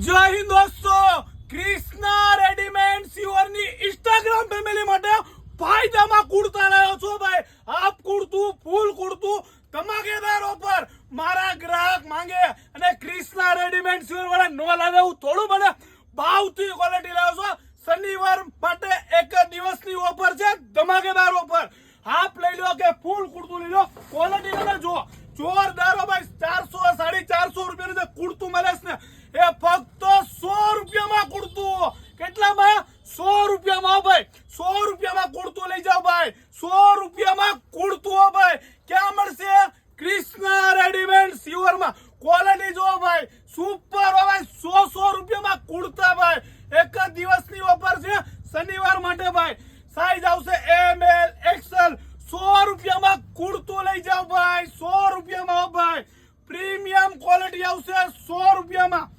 જય હિન્દ દોસ્તો, Krishna readymade સિવરની Instagram family માટે ફાયદામાં કુર્તા લાવ્યો છો ભાઈ. હાફ કુર્તું, ફૂલ કુર્તું, ધમાકેદાર ઓફર મારા ગ્રાહક માંગે અને ક્રિષ્ના રેડીમેડ સિવર વાળા નો લાવે એવું થોડું બને. ભાવથી ક્વોલિટી લાવ્યો છો. શનિવાર માટે એક દિવસની ઓફર છે, ધમાકેદાર ઓફર. હાફ લઈ લો કે ફૂલ કુર્તું લઈ લો, ક્વોલિટી તમે જો જોરદાર હો ભાઈ. 400 450 રૂપિયાનું જે કુર્તું મળે છે ને એ ફક્ત 100 રૂપિયામાં કુર્તું. કેટલામાં? 100 રૂપિયામાં ભાઈ. 100 રૂપિયામાં કુર્તું લઈ જાઓ ભાઈ. 100 રૂપિયામાં કુર્તું હો ભાઈ. ક્યાં મળશે? ક્રિષ્ના રેડીમેડ સિવરમાં. ક્વોલિટી જો ભાઈ, સુપર હો ભાઈ. 100 રૂપિયામાં કુર્તા ભાઈ. એક જ દિવસની ઓફર છે, શનિવાર માટે ભાઈ. સાઈઝ આવશે ML XL. 100 રૂપિયામાં કુર્તું લઈ જાઓ ભાઈ. 100 રૂપિયામાં હો ભાઈ. પ્રીમિયમ ક્વોલિટી આવશે 100 રૂપિયામાં.